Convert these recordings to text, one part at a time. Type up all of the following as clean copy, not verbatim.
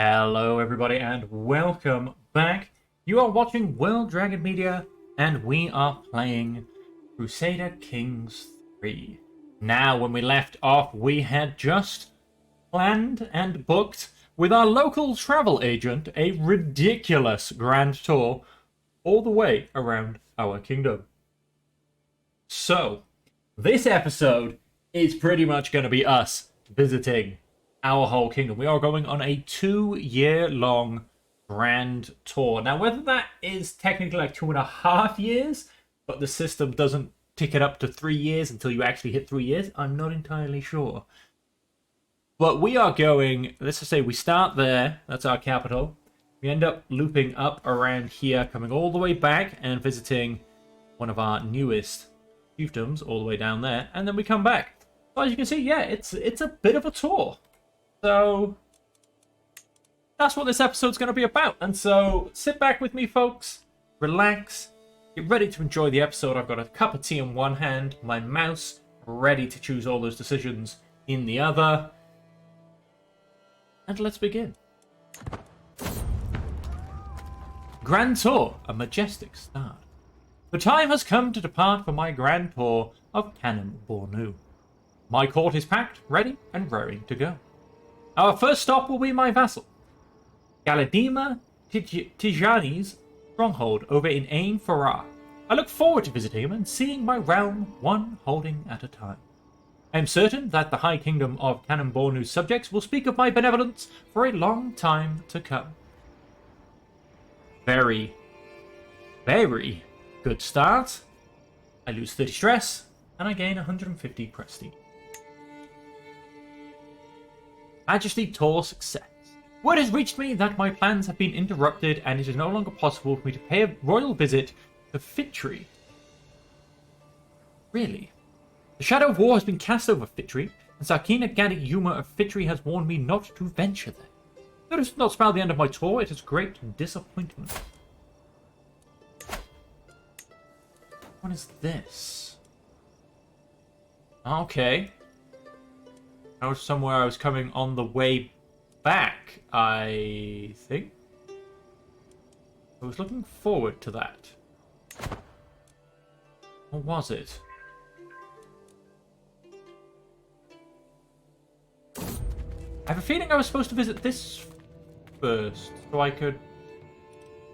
Hello everybody and welcome back. You are watching World Dragon Media and we are playing Crusader Kings 3. Now when we left off we had just planned and booked with our local travel agent a ridiculous grand tour all the way around our kingdom. So this episode is pretty much going to be us visiting our whole kingdom. We are going on a 2-year-long grand tour. Now, whether that is technically like 2.5 years, but the system doesn't tick it up to 3 years until you actually hit 3 years, I'm not entirely sure. But we are going, let's just say we start there, that's our capital. We end up looping up around here, coming all the way back and visiting one of our newest chiefdoms all the way down there, and then we come back. So as you can see, yeah, it's a bit of a tour. So that's what this episode's going to be about. And so sit back with me, folks. Relax. Get ready to enjoy the episode. I've got a cup of tea in one hand, my mouse ready to choose all those decisions in the other. And let's begin. Grand Tour, a majestic start. The time has come to depart for my grand tour of Cannon Bornu. My court is packed, ready, and raring to go. Our first stop will be my vassal, Galadima Tijani's stronghold over in Ain Farah. I look forward to visiting him and seeing my realm one holding at a time. I am certain that the High Kingdom of Cannon Bornu's subjects will speak of my benevolence for a long time to come. Very, very good start. I lose 30 stress, and I gain 150 prestige. Majesty tour success. Word has reached me that my plans have been interrupted and it is no longer possible for me to pay a royal visit to Fitri. Really? The shadow of war has been cast over Fitri, and Sakina Gadi Yuma of Fitri has warned me not to venture there. That does not spell the end of my tour, it is great disappointment. What is this? Okay. I was somewhere I was coming on the way back, I think. I was looking forward to that. Or was it? I have a feeling I was supposed to visit this first, so I could...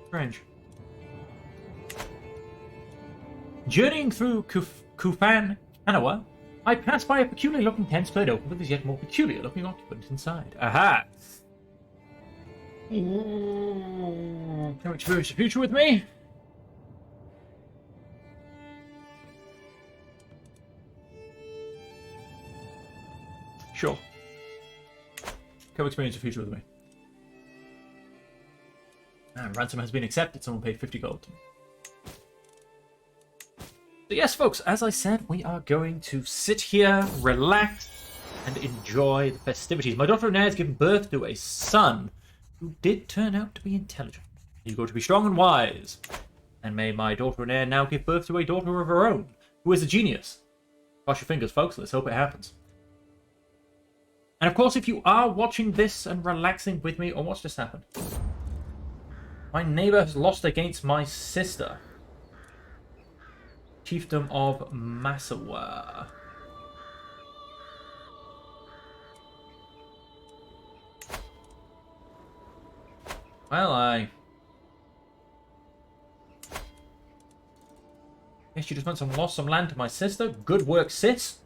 Strange. Journeying through Kufan Kanawa, I pass by a peculiar-looking tent split open with a yet more peculiar-looking occupant inside. Aha! Can you experience the future with me? Sure. Come experience the future with me. Ransom has been accepted. Someone paid 50 gold. So yes, folks, as I said, we are going to sit here, relax, and enjoy the festivities. My daughter Renee has given birth to a son who did turn out to be intelligent. He's going to be strong and wise. And may my daughter Renee now give birth to a daughter of her own, who is a genius. Cross your fingers, folks. Let's hope it happens. And of course, if you are watching this and relaxing with me, what's just happened? My neighbor has lost against my sister. Chiefdom of Massawa. Well, I guess you just went and lost some land to my sister. Good work, sis.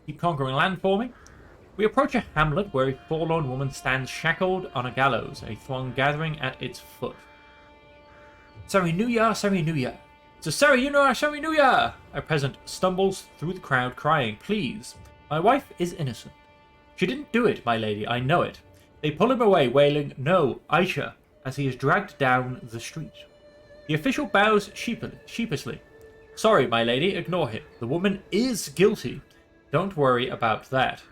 Keep conquering land for me. We approach a hamlet where a forlorn woman stands shackled on a gallows, a throng gathering at its foot. Sari Nuya, Sari Nuya. So Sari Nuya, Sari Nuya! A peasant stumbles through the crowd crying, please. My wife is innocent. She didn't do it, my lady, I know it. They pull him away, wailing, no, Aisha, as he is dragged down the street. The official bows sheepishly. Sorry, my lady, ignore him. The woman is guilty. Don't worry about that.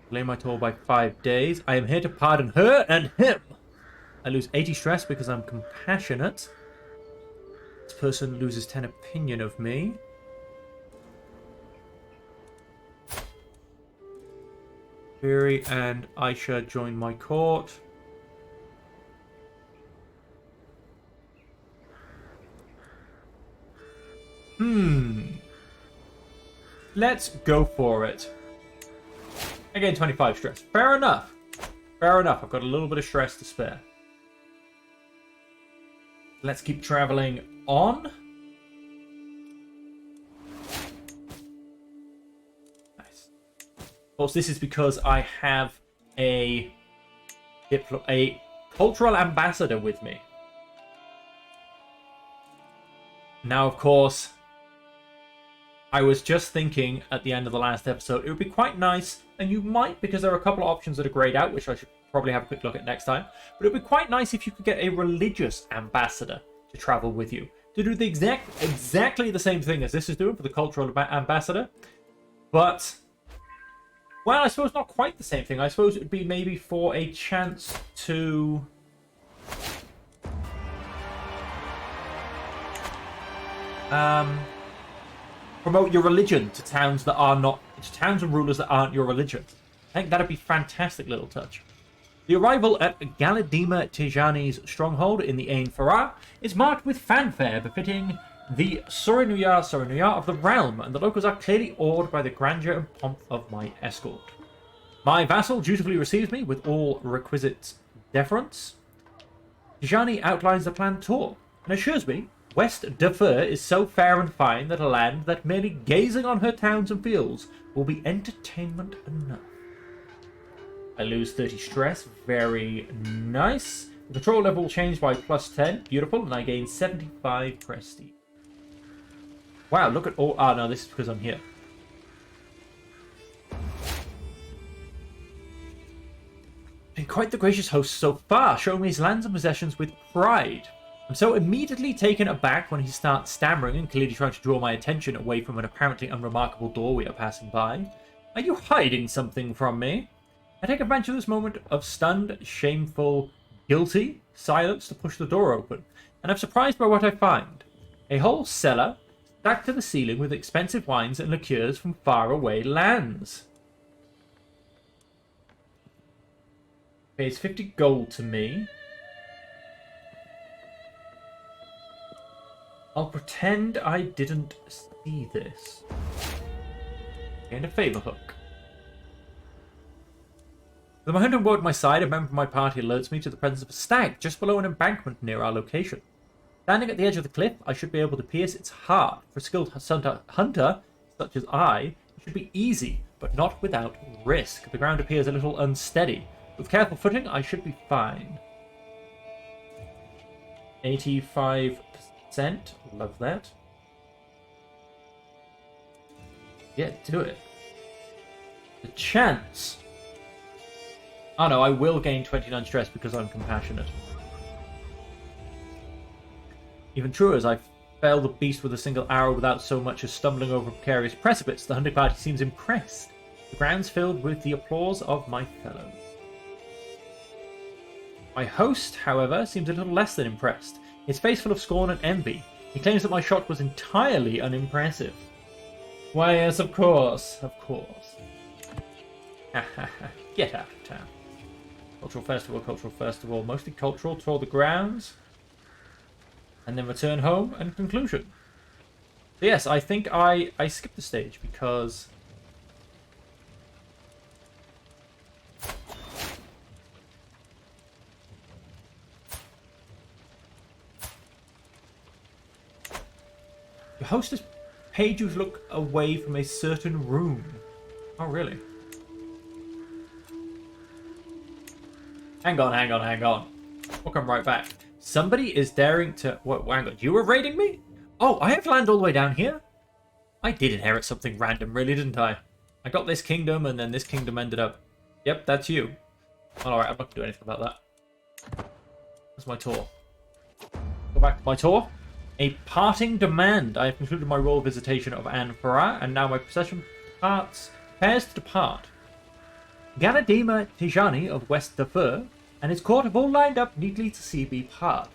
Delay my tour by 5 days. I am here to pardon her and him. I lose 80 stress because I'm compassionate. This person loses 10 opinion of me. Bori and Aisha join my court. Let's go for it. Again, 25 stress. Fair enough. Fair enough. I've got a little bit of stress to spare. Let's keep traveling on. Nice. Of course, this is because I have a cultural ambassador with me. Now, of course, I was just thinking at the end of the last episode, it would be quite nice, and you might, because there are a couple of options that are grayed out, which I should probably have a quick look at next time, but it would be quite nice if you could get a religious ambassador to travel with you, to do the exactly the same thing as this is doing for the cultural ambassador, but, well, I suppose not quite the same thing. I suppose it would be maybe for a chance to... promote your religion to towns that are not, to towns and rulers that aren't your religion. I think that'd be a fantastic little touch. The arrival at Galadima Tijani's stronghold in the Ain Farah is marked with fanfare befitting the Surinuya of the realm, and the locals are clearly awed by the grandeur and pomp of my escort. My vassal dutifully receives me with all requisite deference. Tijani outlines the planned tour and assures me West Dafur is so fair and fine that a land that merely gazing on her towns and fields will be entertainment enough. I lose 30 stress. Very nice. The control level will change by +10. Beautiful. And I gain 75 prestige. Wow, look at all... Ah, no, this is because I'm here. Been quite the gracious host so far, showing me his lands and possessions with pride. I'm so immediately taken aback when he starts stammering and clearly trying to draw my attention away from an apparently unremarkable door we are passing by. Are you hiding something from me? I take advantage of this moment of stunned, shameful, guilty silence to push the door open, and I'm surprised by what I find. A whole cellar, stacked to the ceiling with expensive wines and liqueurs from faraway lands. Pays 50 gold to me. I'll pretend I didn't see this. And a favor hook. The moment I'm at my side, a member of my party alerts me to the presence of a stag just below an embankment near our location. Standing at the edge of the cliff, I should be able to pierce its heart. For a skilled hunter such as I, it should be easy, but not without risk. The ground appears a little unsteady. With careful footing, I should be fine. 85%. Love that. Yeah, do it. The chance. Oh no, I will gain 29 stress because I'm compassionate. Even truer, as I fell the beast with a single arrow without so much as stumbling over a precarious precipice, the hunting party seems impressed. The ground's filled with the applause of my fellows. My host, however, seems a little less than impressed. His face full of scorn and envy. He claims that my shot was entirely unimpressive. Why, yes, of course. Of course. Get out of town. Cultural festival. Mostly cultural. Tour the grounds. And then return home and conclusion. So yes, I think I skipped the stage because... The host has paid you to look away from a certain room. Oh, really? Hang on. We'll come right back. Somebody is daring to... What, hang on, you were raiding me? Oh, I have to land all the way down here? I did inherit something random, really, didn't I? I got this kingdom, and then this kingdom ended up... Yep, that's you. Alright, I'm not going to do anything about that. That's my tour. Go back to my tour. A parting demand. I have concluded my royal visitation of Ain Farah, and now my procession prepares to depart. Galadima Tijani of West Dafur and his court have all lined up neatly to see me part.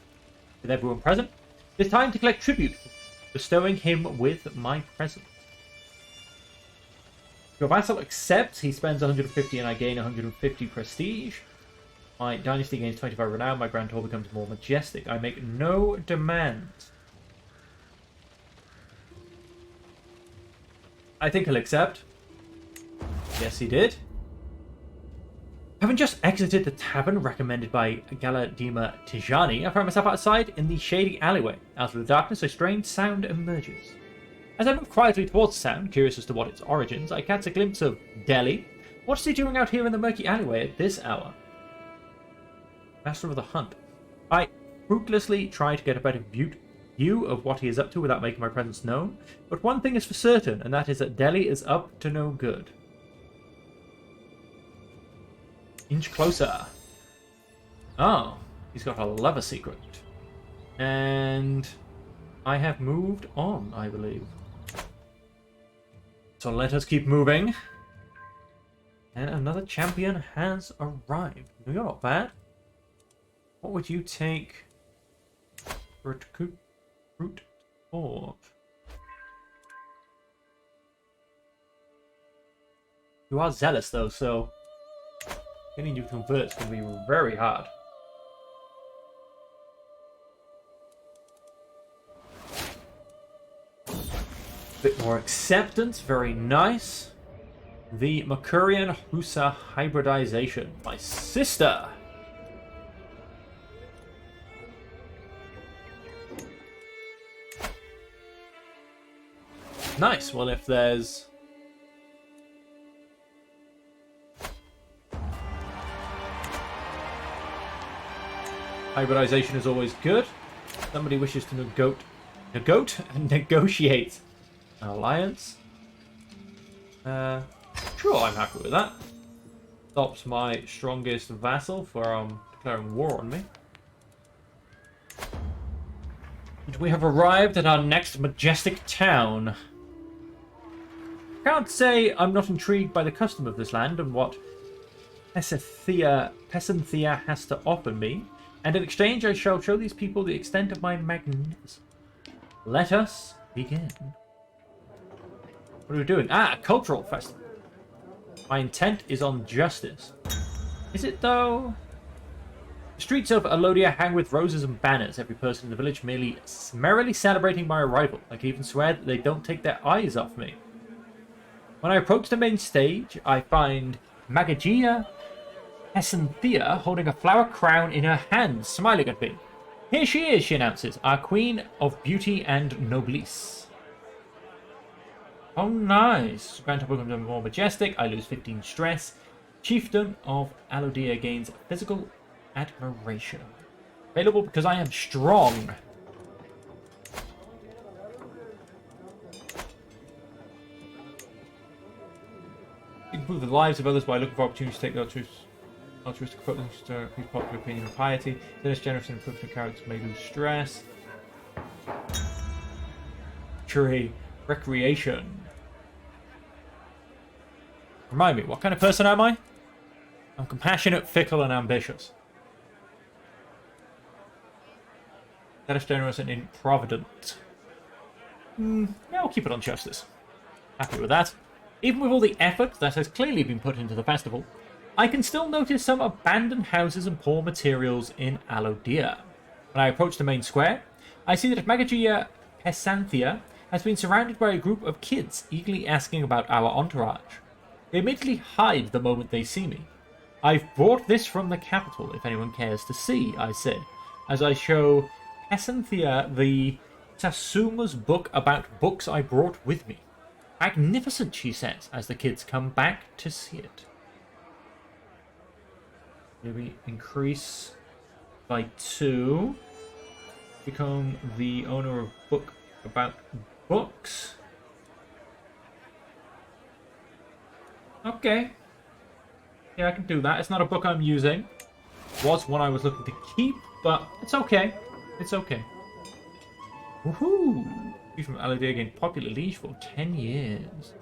With everyone present, it is time to collect tribute, bestowing him with my presence. Your vassal accepts. He spends 150 and I gain 150 prestige. My dynasty gains 25 renown. My grand tour becomes more majestic. I make no demands. I think he'll accept. Yes, he did. Having just exited the tavern recommended by Galadima Tijani, I found myself outside in the shady alleyway. Out of the darkness, a strange sound emerges. As I move quietly towards the sound, curious as to what its origins, I catch a glimpse of Delhi. What's he doing out here in the murky alleyway at this hour? Master of the Hunt. I fruitlessly try to get a better view of what he is up to without making my presence known, but one thing is for certain, and that is that Delhi is up to no good. Inch closer. Oh, he's got a lover secret. And I have moved on, I believe. So let us keep moving. And another champion has arrived. You're not bad. What would you take for a root forge? You are zealous though, so getting you to convert is going to be very hard. Bit more acceptance, very nice. The Makurian Husa hybridization. My sister! Nice, well if there's... Hybridization is always good. Somebody wishes to negotiate an alliance. Sure, I'm happy with that. Stops my strongest vassal from declaring war on me. And we have arrived at our next majestic town. Can't say I'm not intrigued by the custom of this land and what Pesanthea has to offer me. And in exchange, I shall show these people the extent of my magnificence. Let us begin. What are we doing? Ah, a cultural festival. My intent is on justice. Is it, though? The streets of Alodia hang with roses and banners, every person in the village merrily celebrating my arrival. I can even swear that they don't take their eyes off me. When I approach the main stage, I find Magagia Pesanthea holding a flower crown in her hand, smiling at me. Here she is, she announces, our queen of beauty and noblesse. Oh, nice. Grand Tour becomes more majestic. I lose 15 stress. Chieftain of Alodia gains physical admiration. Available because I am strong. Improve the lives of others by looking for opportunities to take the altruistic approach to increase popular opinion and piety. Dennis generous and improvement characters may lose stress. Tree. Recreation. Remind me, what kind of person am I? I'm compassionate, fickle, and ambitious. Dennis generous and improvident. Yeah, I'll keep it on justice. Happy with that. Even with all the effort that has clearly been put into the festival, I can still notice some abandoned houses and poor materials in Alodia. When I approach the main square, I see that Magagia Pesanthea has been surrounded by a group of kids eagerly asking about our entourage. They immediately hide the moment they see me. I've brought this from the capital, if anyone cares to see, I said, as I show Pesanthea the Sasuma's book about books I brought with me. Magnificent, she says, as the kids come back to see it. Maybe increase by 2. Become the owner of book about books. Okay. Yeah, I can do that. It's not a book I'm using. It was one I was looking to keep, but it's okay. It's okay. Woohoo! You from Alodia gained popular liege for 10 years.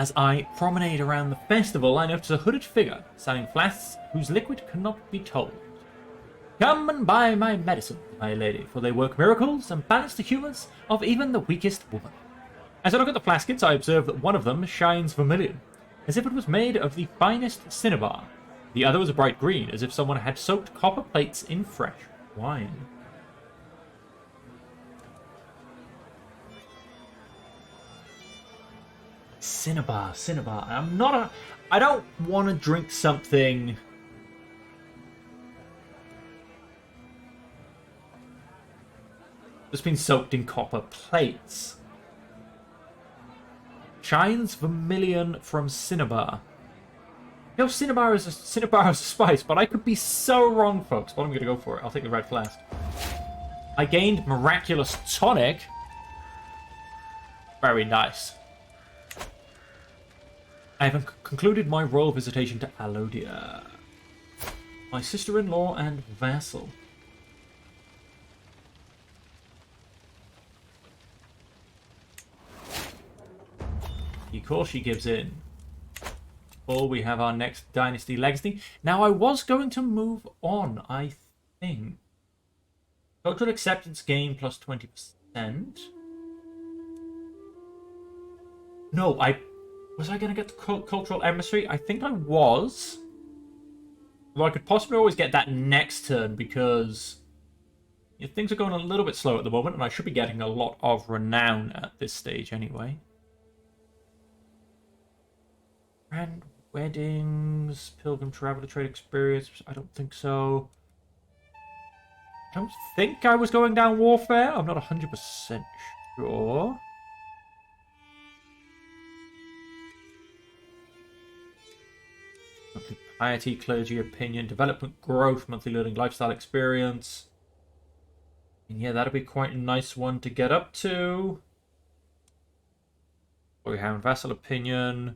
As I promenade around the festival, I notice a hooded figure selling flasks whose liquid cannot be told. Come and buy my medicine, my lady, for they work miracles and balance the humours of even the weakest woman. As I look at the flaskets, I observe that one of them shines vermilion, as if it was made of the finest cinnabar. The other was a bright green, as if someone had soaked copper plates in fresh wine. Cinnabar. I don't want to drink something that's been soaked in copper plates. Shines vermilion from cinnabar. You know, cinnabar is a spice, but I could be so wrong, folks. But I'm going to go for it. I'll take the red flask. I gained miraculous tonic. Very nice. I have concluded my royal visitation to Alodia, my sister-in-law and vassal. Of course she gives in. Or we have our next dynasty legacy. Now, I was going to move on, I think. Cultural acceptance gain plus 20%. No, was I going to get the cultural emissary? I think I was. Well, I could possibly always get that next turn because things are going a little bit slow at the moment, and I should be getting a lot of renown at this stage anyway. And weddings, pilgrim traveler trade experience. I don't think so. I don't think I was going down warfare. I'm not 100% sure. Monthly piety, clergy, opinion, development, growth, monthly learning, lifestyle experience. And yeah, that'll be quite a nice one to get up to. We have vassal opinion.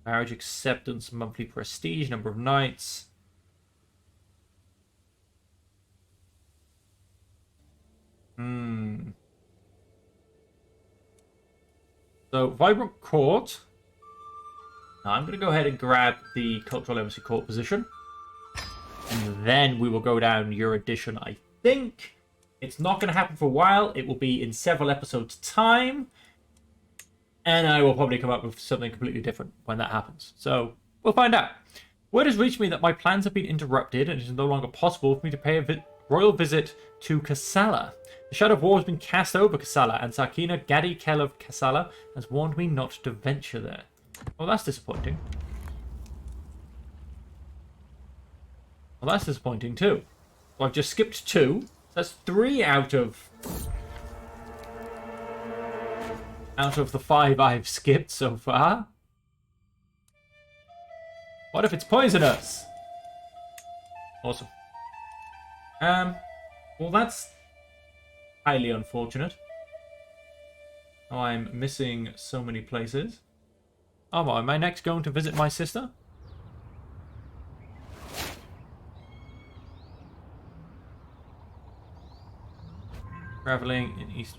Marriage acceptance, monthly prestige, number of nights. So, vibrant court. Now, I'm going to go ahead and grab the cultural embassy court position. And then we will go down your edition, I think. It's not going to happen for a while. It will be in several episodes' time. And I will probably come up with something completely different when that happens. So, we'll find out. Word has reached me that my plans have been interrupted and it is no longer possible for me to pay a royal visit to Kassala. The shadow of war has been cast over Kassala, and Sakina Gadi Kel of Kassala has warned me not to venture there. Well, that's disappointing. Well, that's disappointing too. Well, I've just skipped 2. That's 3 out of the 5 I've skipped so far. What if it's poisonous? Awesome. Well, that's highly unfortunate. Oh, I'm missing so many places. Oh, well, am I next going to visit my sister? Traveling in East.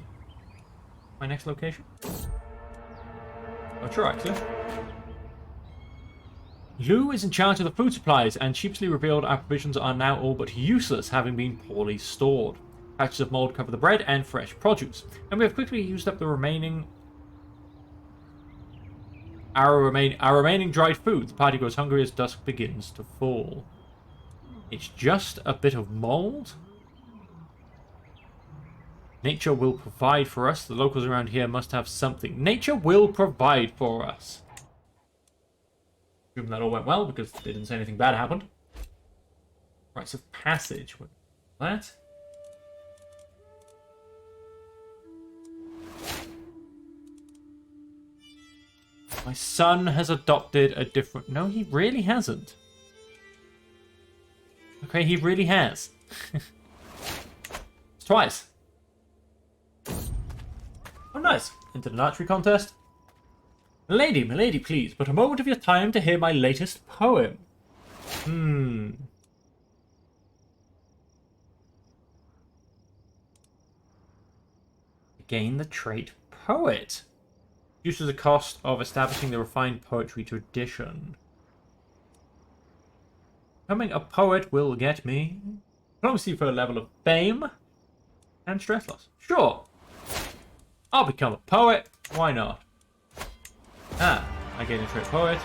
My next location? Oh, sure, actually. Lou is in charge of the food supplies, and sheepishly revealed our provisions are now all but useless, having been poorly stored. Patches of mold cover the bread and fresh produce, and we have quickly used up the remaining. Our remaining dried food. The party goes hungry as dusk begins to fall. It's just a bit of mold. Nature will provide for us. The locals around here must have something. Nature will provide for us. Assume that all went well because they didn't say anything bad happened. Rites of passage. What? That? My son has adopted a different... No, he really hasn't. Okay, he really has. It's twice. Oh, nice. Into an archery contest. Milady, please, but a moment of your time to hear my latest poem. Gain the trait poet. Reduces the cost of establishing the refined poetry tradition. Becoming a poet will get me diplomacy for a level of fame and stress loss. Sure. I'll become a poet. Why not? Ah, I get into a poet.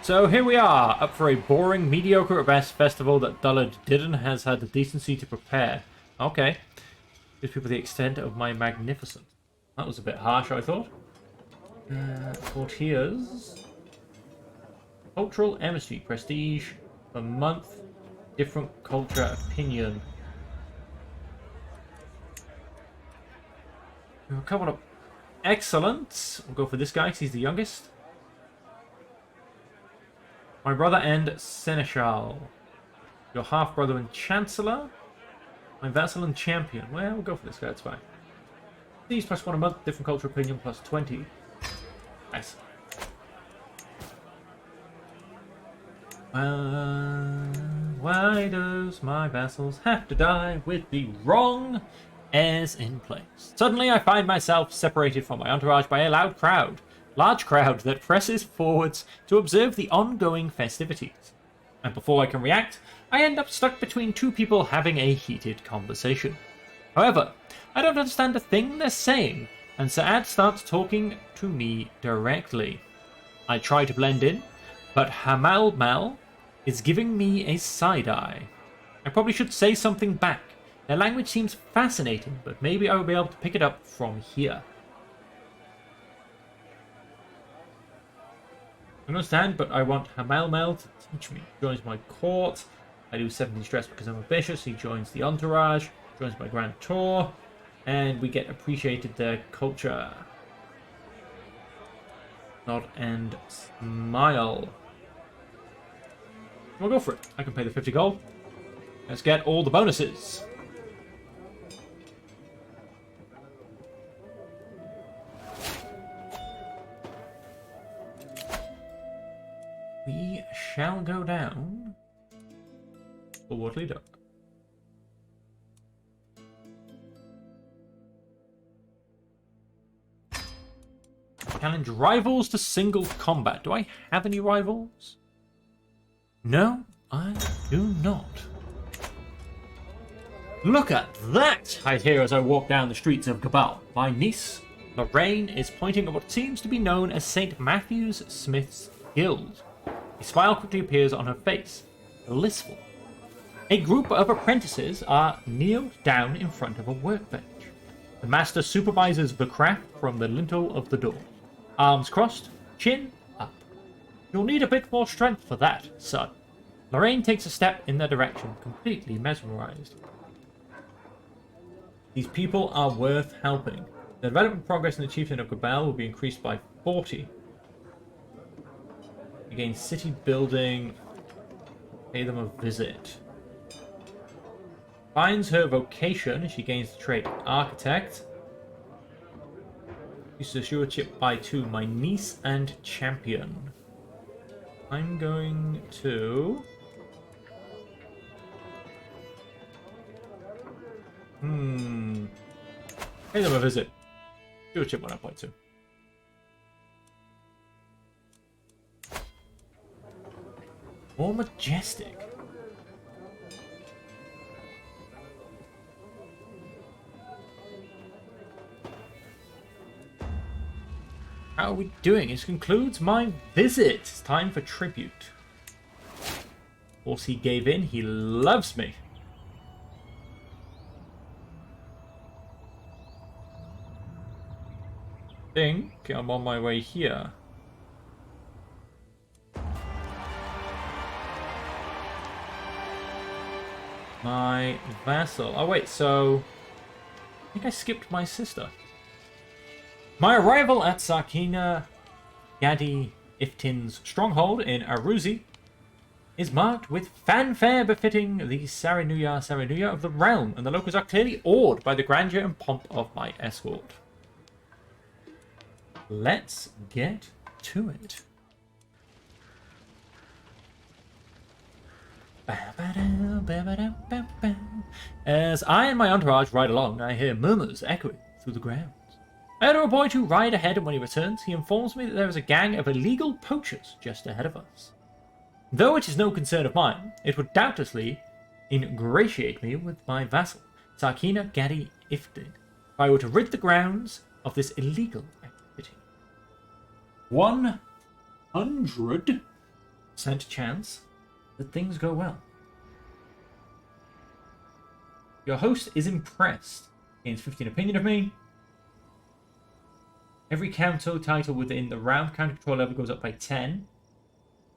So here we are, up for a boring, mediocre at best festival that Dullard Didden has had the decency to prepare. Okay. Gives people the extent of my magnificence. That was a bit harsh, I thought. Courtiers. Cultural embassy. Prestige. A month. Different culture. Opinion. A couple of... Excellent. We'll go for this guy because he's the youngest. My brother and Seneschal. Your half-brother and Chancellor. My vassal and champion. Well, we'll go for this guy, it's fine. These plus 1 a month, different culture opinion plus 20. Nice. Why does my vassals have to die with the wrong heirs in place? Suddenly I find myself separated from my entourage by a large crowd that presses forwards to observe the ongoing festivities. And before I can react, I end up stuck between two people having a heated conversation. However, I don't understand a thing they're saying, and Saad starts talking to me directly. I try to blend in, but Hamal Mal is giving me a side-eye. I probably should say something back. Their language seems fascinating, but maybe I will be able to pick it up from here. I understand, but I want Hamal Mal to teach me. He joins my court. I do 17 stress because I'm ambitious. He joins the entourage, joins my grand tour, and we get appreciated their culture. Nod and smile. We'll go for it. I can pay the 50 gold. Let's get all the bonuses. We shall go down for Waterley Dock. Challenge rivals to single combat. Do I have any rivals? No, I do not. Look at that! I hear as I walk down the streets of Cabal. My niece, Lorraine, is pointing at what seems to be known as St. Matthew's Smith's Guild. A smile quickly appears on her face, blissful. A group of apprentices are kneeled down in front of a workbench. The master supervises the craft from the lintel of the door. Arms crossed, chin up. You'll need a bit more strength for that, son. Lorraine takes a step in their direction, completely mesmerized. These people are worth helping. The development progress in the chieftain of Cabal will be increased by 40. You gain city building. Pay them a visit. Finds her vocation. She gains the trait architect. Uses a stewardship by 2. My niece and champion. I'm going to... Pay them a visit. Stewardship went up by 2. More majestic. How are we doing? This concludes my visit. It's time for tribute. Of course, he gave in. He loves me. I think I'm on my way here. My vassal. Oh wait, so I think I skipped my sister. My arrival at Sakina Gadi Iftin's stronghold in Aruzi is marked with fanfare befitting the Sarinuya of the realm, and the locals are clearly awed by the grandeur and pomp of my escort. Let's get to it. As I and my entourage ride along, I hear murmurs echoing through the grounds. I order a boy to ride ahead, and when he returns, he informs me that there is a gang of illegal poachers just ahead of us. Though it is no concern of mine, it would doubtlessly ingratiate me with my vassal, Sarkina Gadi Iftin, if I were to rid the grounds of this illegal activity. 100% chance that things go well. Your host is impressed. Gains 15 opinion of me. Every counter title within the round counter control level goes up by 10.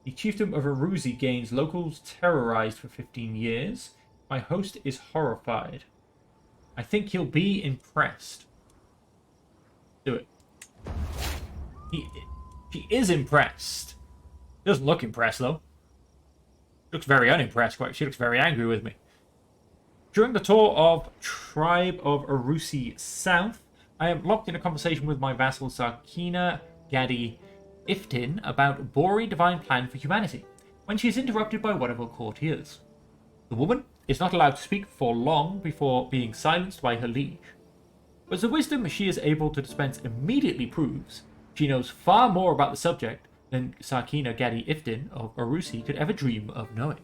The chiefdom of Aruzi gains locals terrorized for 15 years. My host is horrified. I think he'll be impressed. Do it. She is impressed. She doesn't look impressed, though. She looks very unimpressed. She looks very angry with me. During the tour of Tribe of Arusi South, I am locked in a conversation with my vassal Sarkina Gadi Iftin about Bori divine plan for humanity, when she is interrupted by one of her courtiers. The woman is not allowed to speak for long before being silenced by her liege. But the wisdom she is able to dispense immediately proves she knows far more about the subject than Sarkina Gadi Iftin of Arusi could ever dream of knowing.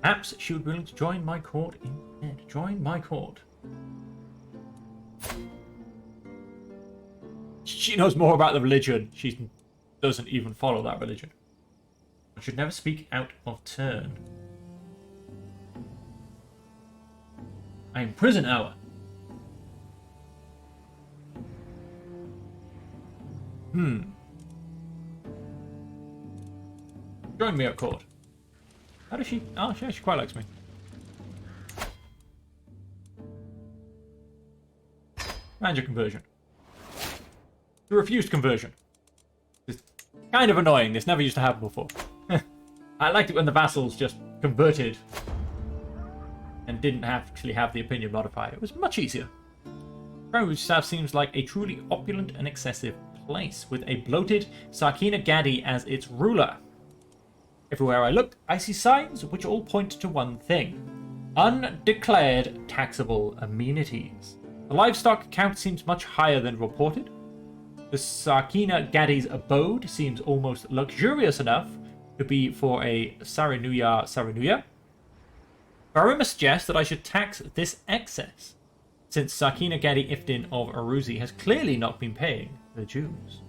Perhaps she would be willing to join my court instead. Join my court. She knows more about the religion. She doesn't even follow that religion. I should never speak out of turn. I am prison hour. Join me at court. How does she... Oh, she quite likes me. Magic conversion. The refused conversion. It's kind of annoying. This never used to happen before. I liked it when the vassals just converted and didn't actually have the opinion modifier. It was much easier. Crown South seems like a truly opulent and excessive place, with a bloated Sarkina Gadi as its ruler. Everywhere I look, I see signs which all point to one thing: undeclared taxable amenities. The livestock count seems much higher than reported. The Sarkina Gadi's abode seems almost luxurious enough to be for a Sarinuya. Daurama suggests that I should tax this excess, since Sarkina Gadi Iftin of Aruzi has clearly not been paying the dues.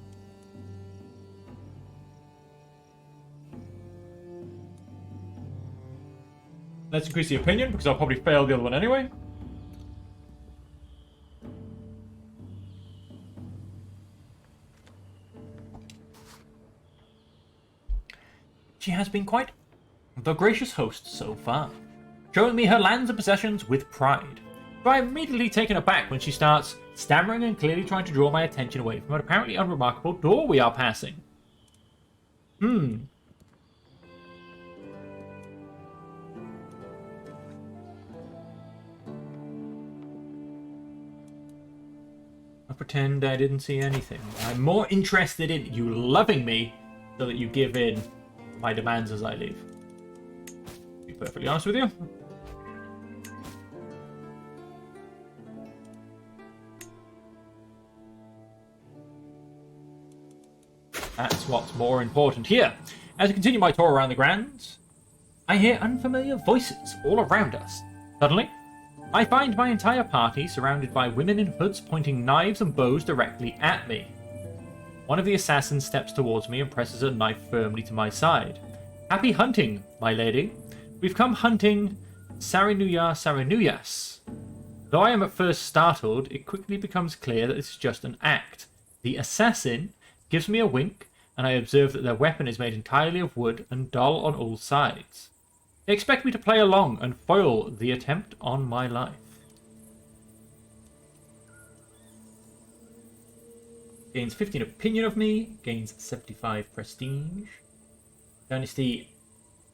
Let's increase the opinion, because I'll probably fail the other one anyway. She has been quite the gracious host so far, showing me her lands and possessions with pride. But I am immediately taken aback when she starts stammering and clearly trying to draw my attention away from an apparently unremarkable door we are passing. I pretend I didn't see anything. I'm more interested in you loving me so that you give in my demands as I leave. To be perfectly honest with you. That's what's more important here. As I continue my tour around the grounds, I hear unfamiliar voices all around us. Suddenly, I find my entire party surrounded by women in hoods pointing knives and bows directly at me. One of the assassins steps towards me and presses a knife firmly to my side. Happy hunting, my lady. We've come hunting Sarinuyas. Though I am at first startled, it quickly becomes clear that it's just an act. The assassin gives me a wink, and I observe that their weapon is made entirely of wood and dull on all sides. They expect me to play along and foil the attempt on my life. Gains 15 opinion of me, gains 75 prestige. Dynasty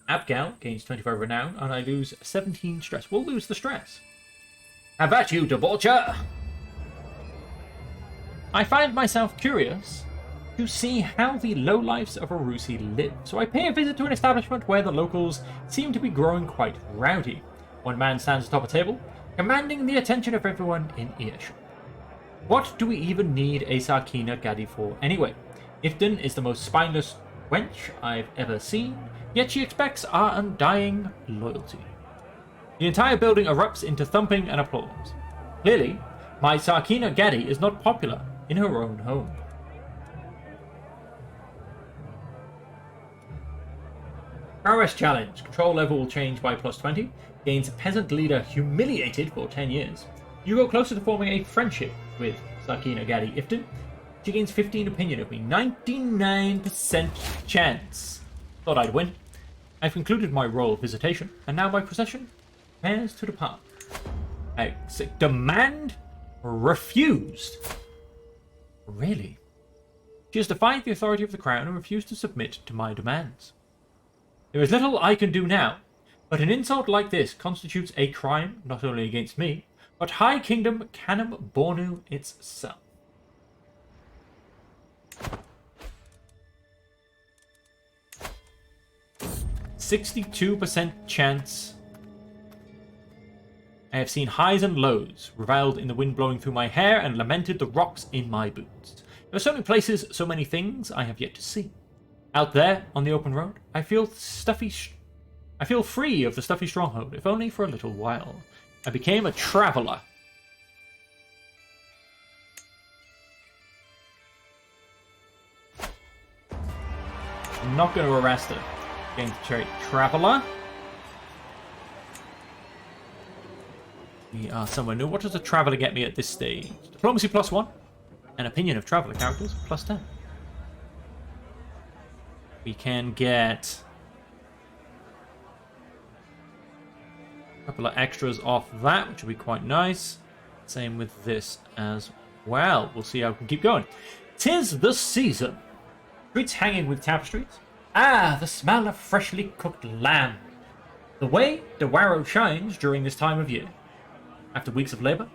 Abgal gains 25 renown, and I lose 17 stress. We'll lose the stress. Have at you, debaucher! I find myself curious to see how the lowlifes of Arusi live, so I pay a visit to an establishment where the locals seem to be growing quite rowdy. One man stands atop a table, commanding the attention of everyone in earshot. What do we even need a Sarkina Gadi for anyway? Ifton is the most spineless wench I've ever seen, yet she expects our undying loyalty. The entire building erupts into thumping and applause. Clearly, my Sarkina Gadi is not popular in her own home. Prowess challenge. Control level will change by +20. Gains peasant leader humiliated for 10 years. You go closer to forming a friendship with Sarkina Gadi Ifton. She gains 15 opinion of me. 99% chance. Thought I'd win. I've concluded my royal visitation, and now my procession prepares to depart. Demand refused. Really? She has defied the authority of the crown and refused to submit to my demands. There is little I can do now, but an insult like this constitutes a crime not only against me, but High Kingdom Kanem Bornu itself. "62% chance. I have seen highs and lows, reviled in the wind blowing through my hair, and lamented the rocks in my boots. There are so many places, so many things I have yet to see. Out there, on the open road, I feel free of the stuffy stronghold, if only for a little while. I became a traveller. I'm not going to arrest her. Gain the trait traveller. We are somewhere new. What does a traveller get me at this stage? Diplomacy +1. An opinion of traveller characters +10. We can get a couple of extras off that, which will be quite nice. Same with this as well. We'll see how we can keep going. 'Tis the season. Streets hanging with tapestries. Ah, the smell of freshly cooked lamb. The way Daurama shines during this time of year. After weeks of labour,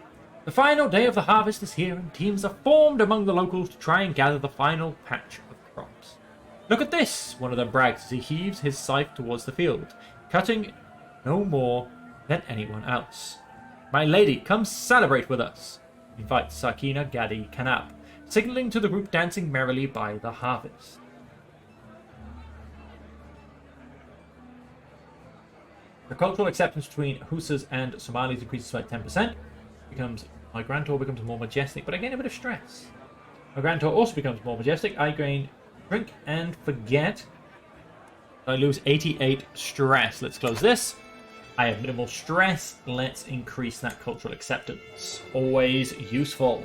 the final day of the harvest is here, and teams are formed among the locals to try and gather the final patch of crops. Look at this, one of them brags as he heaves his scythe towards the field, cutting no more than anyone else. My lady, come celebrate with us, invites Sarkina Gadi Kanap, signalling to the group dancing merrily by the harvest. The cultural acceptance between Houthis and Somalis increases by 10%. My grand tour becomes more majestic, but I gain a bit of stress. My grand tour also becomes more majestic. I gain drink and forget. I lose 88 stress. Let's close this. I have minimal stress. Let's increase that cultural acceptance. Always useful.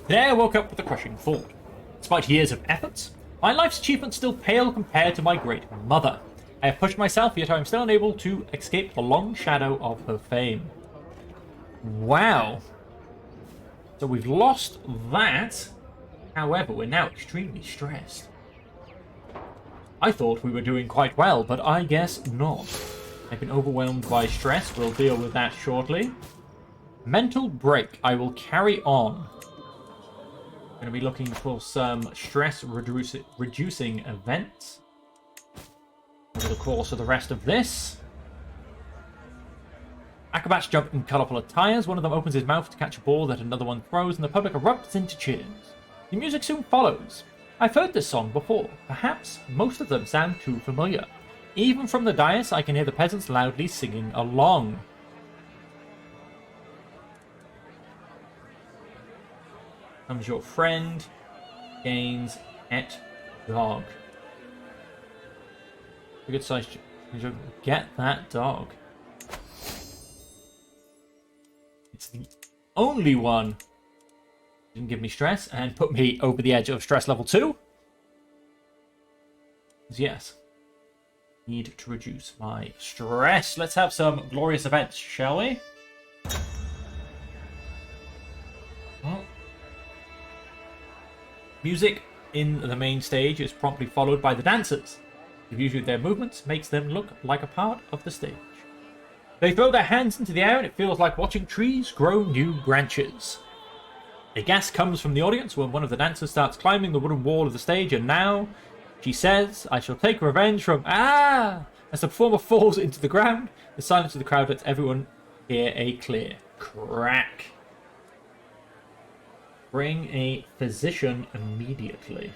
Today I woke up with a crushing thought. Despite years of efforts, my life's achievements still pale compared to my great mother. I have pushed myself, yet I am still unable to escape the long shadow of her fame. Wow. So we've lost that. However, we're now extremely stressed. I thought we were doing quite well, but I guess not. I've been overwhelmed by stress. We'll deal with that shortly. Mental break. I will carry on. Going to be looking for some stress reducing events over the course of the rest of this. Acrobats jump in colourful attires. One of them opens his mouth to catch a ball that another one throws, and the public erupts into cheers. The music soon follows. I've heard this song before. Perhaps most of them sound too familiar. Even from the dais, I can hear the peasants loudly singing along. Comes your friend, gains et dog. A good size. Get that dog. It's the only one that didn't give me stress and put me over the edge of stress level 2. Yes. Need to reduce my stress. Let's have some glorious events, shall we? Well, music in the main stage is promptly followed by the dancers. The beauty of their movements makes them look like a part of the stage. They throw their hands into the air and it feels like watching trees grow new branches. A gasp comes from the audience when one of the dancers starts climbing the wooden wall of the stage, and now She says, I shall take revenge from... Ah! As the performer falls into the ground, the silence of the crowd lets everyone hear a clear crack. Bring a physician immediately.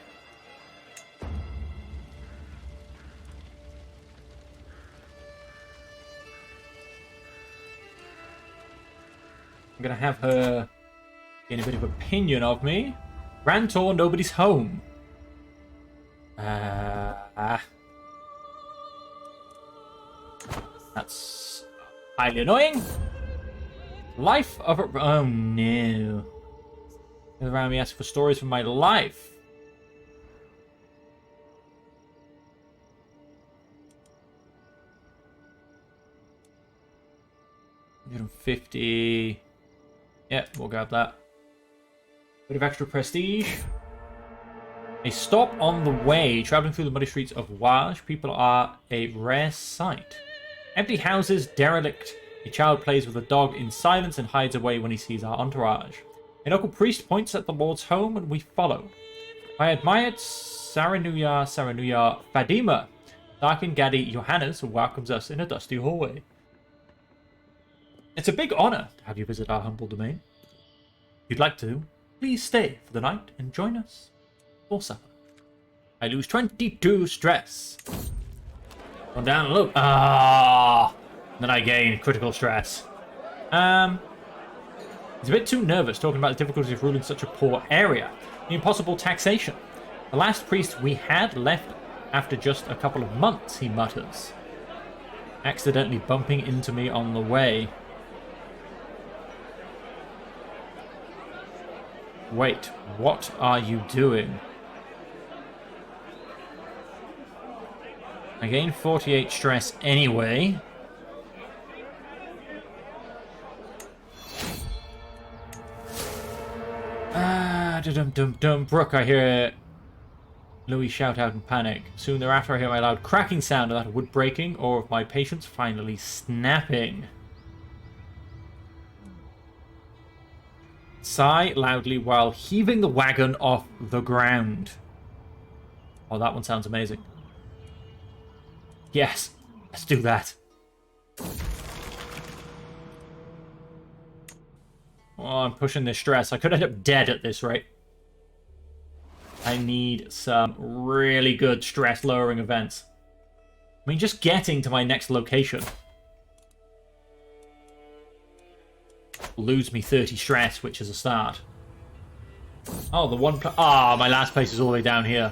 I'm going to have her get a bit of opinion of me. Rantor, nobody's home. That's highly annoying. Life of a... Oh, no. Around me asking for stories from my life. $150. Yeah, we'll grab that. Bit of extra prestige. A stop on the way. Traveling through the muddy streets of Waj. People are a rare sight. Empty houses, derelict. A child plays with a dog in silence and hides away when he sees our entourage. A local priest points at the Lord's home and we follow. I admired Saranuya Fadima. Darkin Gadi Johannes welcomes us in a dusty hallway. It's a big honor to have you visit our humble domain. If you'd like to, please stay for the night and join us for supper. I lose 22 stress. Go down and look. Then I gain critical stress. He's a bit too nervous talking about the difficulties of ruling such a poor area. The impossible taxation. The last priest we had left after just a couple of months, he mutters. Accidentally bumping into me on the way. Wait, what are you doing? I gained 48 stress anyway. Dum-dum-dum. Brooke, I hear Louis shout out in panic. Soon thereafter I hear my loud cracking sound of that wood breaking or of my patience finally snapping. Sigh loudly while heaving the wagon off the ground. Oh, that one sounds amazing. Yes, let's do that. Oh, I'm pushing this stress. I could end up dead at this rate. I need some really good stress-lowering events. I mean, just getting to my next location lose me 30 stress, which is a start. Oh, the one... my last place is all the way down here.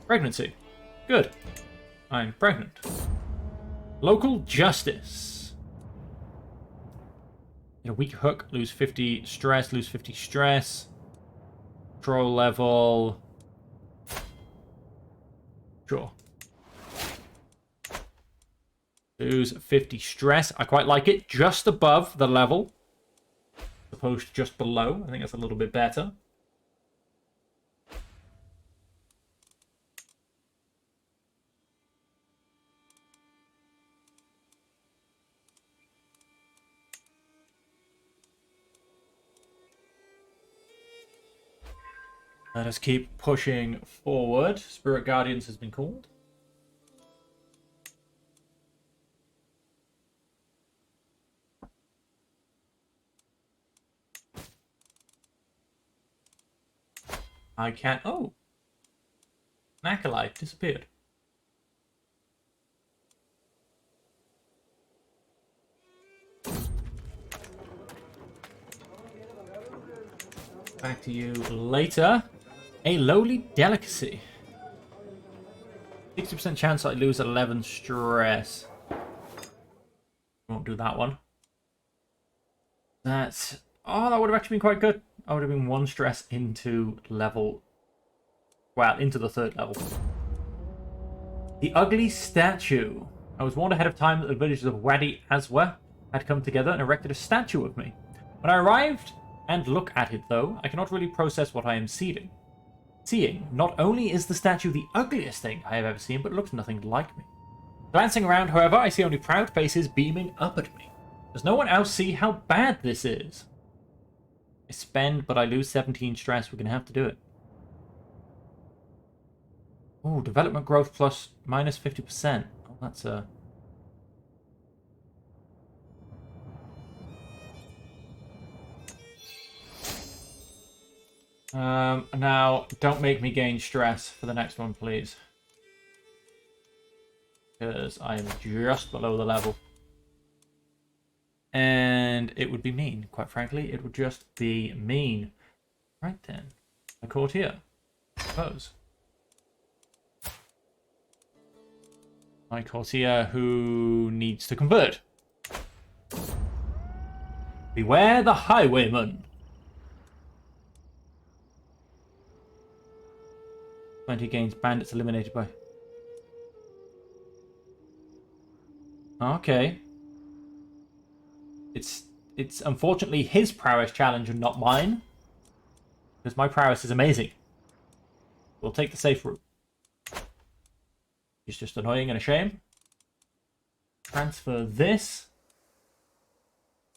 Pregnancy. Good. I'm pregnant. Local justice. In a weak hook, lose 50 stress, lose 50 stress. Control level... Sure. Lose 50 stress. I quite like it. Just above the level. As opposed to just below. I think that's a little bit better. Let us keep pushing forward. Spirit Guardians has been called. I can't... Oh! An acolyte disappeared. Back to you later. A lowly delicacy. 60% chance I lose 11 stress. Won't do that one. That's... Oh, that would have actually been quite good. I would have been 1 stress into level... Well, into the 3rd level. The ugly statue. I was warned ahead of time that the villagers of Wadi Aswa had come together and erected a statue of me. When I arrived and look at it, though, I cannot really process what I am seeing. Not only is the statue the ugliest thing I have ever seen, but looks nothing like me. Glancing around, however, I see only proud faces beaming up at me. Does no one else see how bad this is? I spend, but I lose 17 stress. We're going to have to do it. Oh, development growth plus minus 50%. Oh, that's a... Now, don't make me gain stress for the next one, please. Because I am just below the level. And it would be mean, quite frankly. It would just be mean. Right then. A courtier. I suppose. My courtier who needs to convert. Beware the highwayman. 20 gains bandits eliminated by... Okay. It's unfortunately his prowess challenge and not mine. Because my prowess is amazing. We'll take the safe route. It's just annoying and a shame. Transfer this.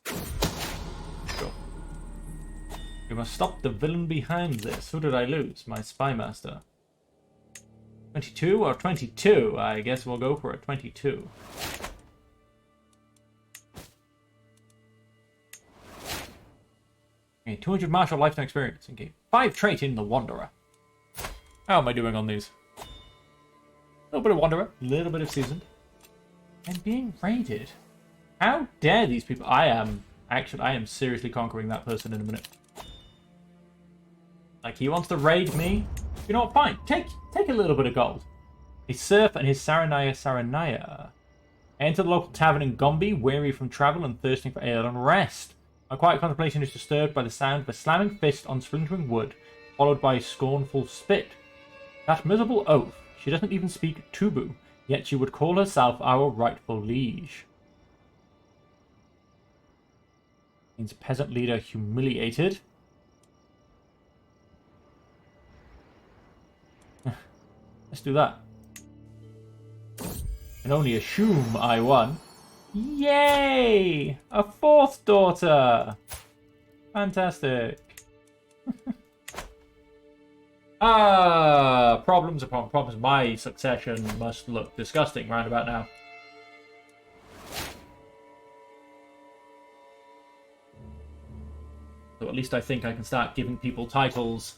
Sure. We must stop the villain behind this. Who did I lose? My spy master. 22 or 22? I guess we'll go for it. 22. Okay, 200 martial lifetime experience. Okay, 5 trait in the Wanderer. How am I doing on these? A little bit of Wanderer, a little bit of Seasoned. And being raided. How dare these people? I am seriously conquering that person in a minute. Like, he wants to raid me. You know what? Fine. Take a little bit of gold. A serf and his Saranaya. Enter the local tavern in Gombe, weary from travel and thirsting for ale and rest. My quiet contemplation is disturbed by the sound of a slamming fist on splintering wood, followed by a scornful spit. That miserable oath. She doesn't even speak Tubu, yet she would call herself our rightful liege. Means peasant leader humiliated. Let's do that. And only assume I won. Yay! A 4th daughter! Fantastic. Problems upon problems. My succession must look disgusting round about now. So at least I think I can start giving people titles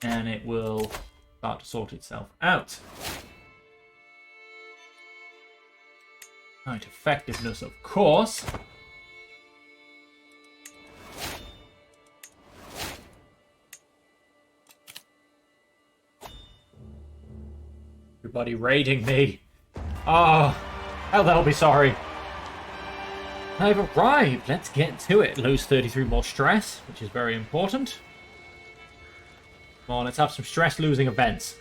and it will start to sort itself out. Right, effectiveness, of course. Everybody raiding me. Oh, hell, they'll be sorry. I've arrived. Let's get to it. Lose 33 more stress, which is very important. Come on, let's have some stress-losing events.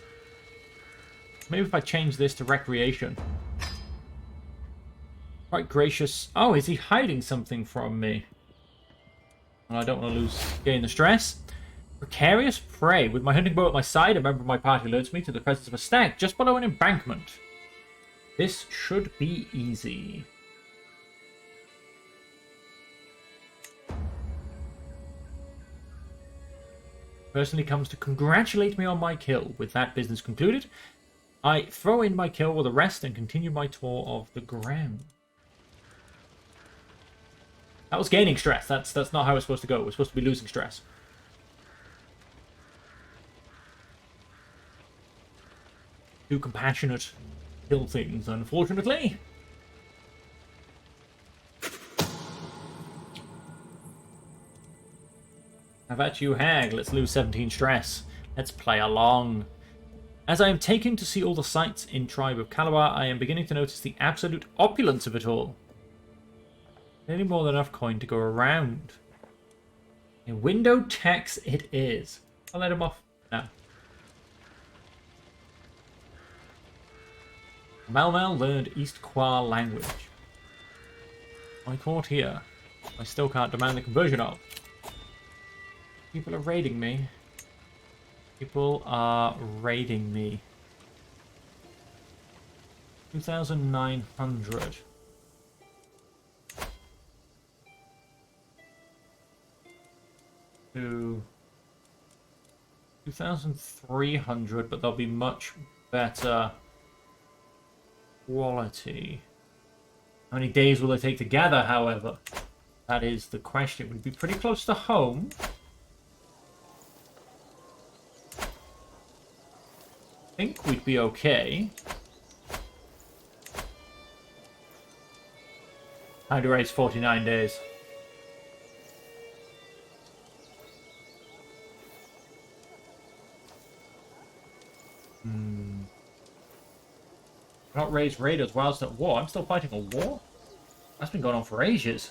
Maybe if I change this to recreation. Quite gracious. Oh, is he hiding something from me? Well, I don't want to gain the stress. Precarious prey. With my hunting bow at my side, a member of my party alerts me to the presence of a stag just below an embankment. This should be easy. Personally comes to congratulate me on my kill. With that business concluded, I throw in my kill with a rest and continue my tour of the ground. That was gaining stress. That's not how it's supposed to go. We're supposed to be losing stress. Too compassionate. Kill things, unfortunately. Have at you, hag. Let's lose 17 stress. Let's play along. As I am taken to see all the sights in Tribe of Calabar, I am beginning to notice the absolute opulence of it all. Nearly more than enough coin to go around. A window tax it is. I'll let him off now. Malmal learned East Qua language. My court here. I still can't demand the conversion of. People are raiding me. People are raiding me. 2,900. To 2,300, but they'll be much better quality. How many days will they take to gather, however? That is the question. We'd be pretty close to home. I think we'd be okay. Time to raise 49 days. Not raise raiders whilst at war. I'm still fighting a war? That's been going on for ages.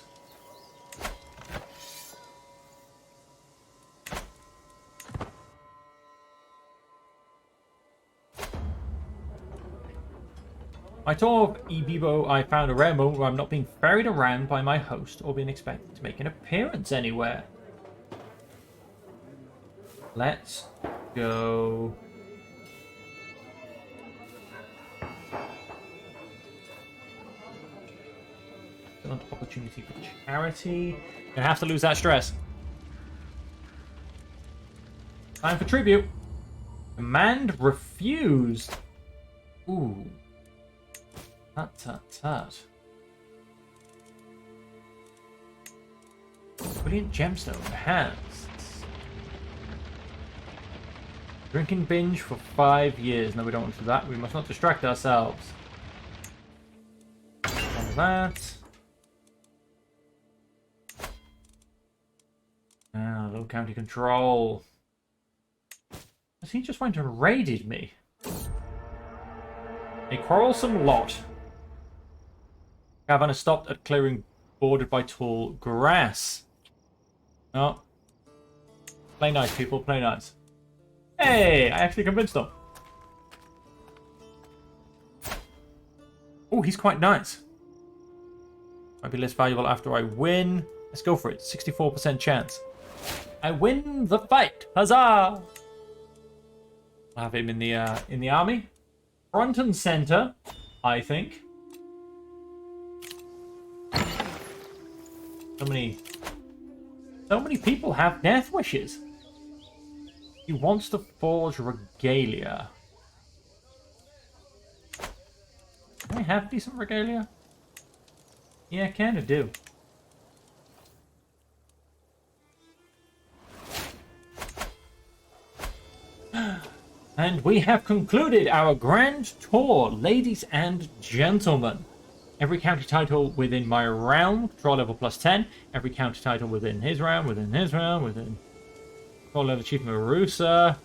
My tour of Ibibo, I found a rare moment where I'm not being ferried around by my host or being expected to make an appearance anywhere. Let's go. Excellent opportunity for charity. Gonna have to lose that stress. Time for tribute. Command refused. Ooh. Tut tut tut. Brilliant gemstone has. Drinking binge for 5 years. No, we don't want to do that. We must not distract ourselves. On that. Ah, low county control. Has he just went and raided me? A quarrelsome lot. Caravan has stopped at clearing bordered by tall grass. Oh. Play nice, people. Play nice. Hey! I actually convinced them. Oh, he's quite nice. Might be less valuable after I win. Let's go for it. 64% chance. I win the fight. Huzzah! I'll have him in the army. Front and center, I think. So many people have death wishes. He wants to forge regalia. Do I have decent regalia? Yeah, I kind of do. And we have concluded our grand tour, ladies and gentlemen. Every county title within my realm, control level +10. Every county title within his realm, within control level achievement Marusa.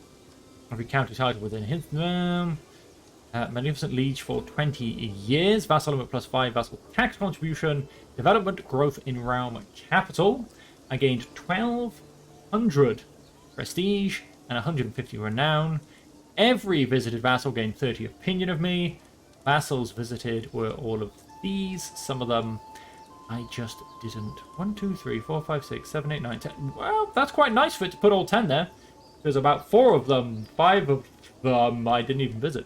Every county title within his realm. Magnificent Liege for 20 years. Vassal limit +5, vassal tax contribution. Development growth in realm capital. I gained 1200 prestige and 150 renown. Every visited vassal gained 30 opinion of me. Vassals visited were all of these. Some of them I just didn't. 1, 2, 3, 4, 5, 6, 7, 8, 9, 10. Well, that's quite nice for it to put all 10 there. There's about 4 of them. 5 of them I didn't even visit.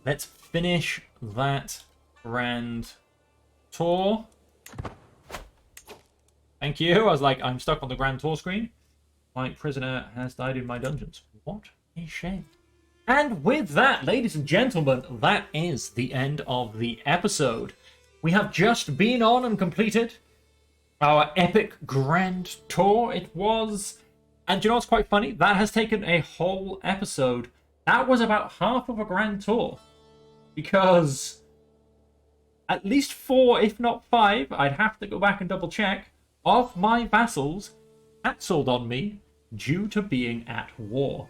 Let's finish that grand tour. Thank you. I was like, I'm stuck on the grand tour screen. My prisoner has died in my dungeons. What a shame. And with that, ladies and gentlemen, that is the end of the episode. We have just been on and completed our epic grand tour. It was... And you know what's quite funny? That has taken a whole episode. That was about half of a grand tour. Because at least 4, if not 5, I'd have to go back and double check, of my vassals cancelled on me due to being at war.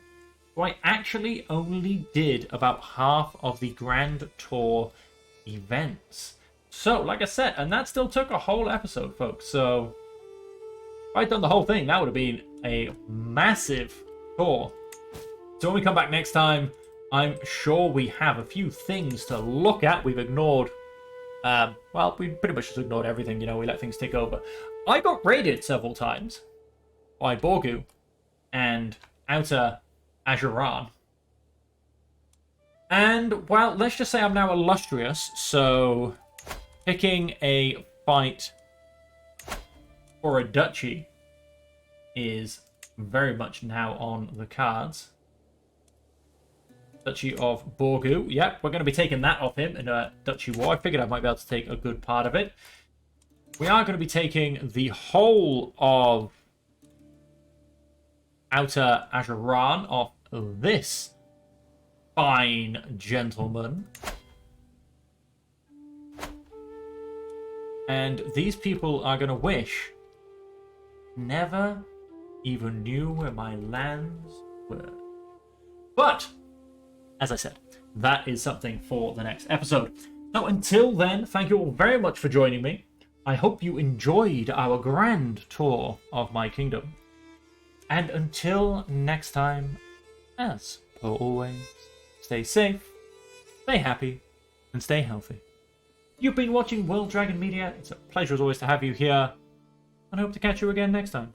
So I actually only did about half of the Grand Tour events. So, like I said, and that still took a whole episode, folks. So, if I'd done the whole thing, that would have been a massive tour. So when we come back next time, I'm sure we have a few things to look at. We've ignored... well, we pretty much just ignored everything, you know, we let things take over. I got raided several times by Borgu and Outer Ajuran. And, well, let's just say I'm now illustrious, so picking a fight for a duchy is very much now on the cards. Duchy of Borgu. Yep, we're going to be taking that off him in a Duchy War. I figured I might be able to take a good part of it. We are going to be taking the whole of Outer Ajuran off this fine gentleman. And these people are going to wish never even knew where my lands were. But, as I said, that is something for the next episode. So until then, thank you all very much for joining me. I hope you enjoyed our grand tour of my kingdom. And until next time, as per always, stay safe, stay happy, and stay healthy. You've been watching World Dragon Media. It's a pleasure as always to have you here, and I hope to catch you again next time.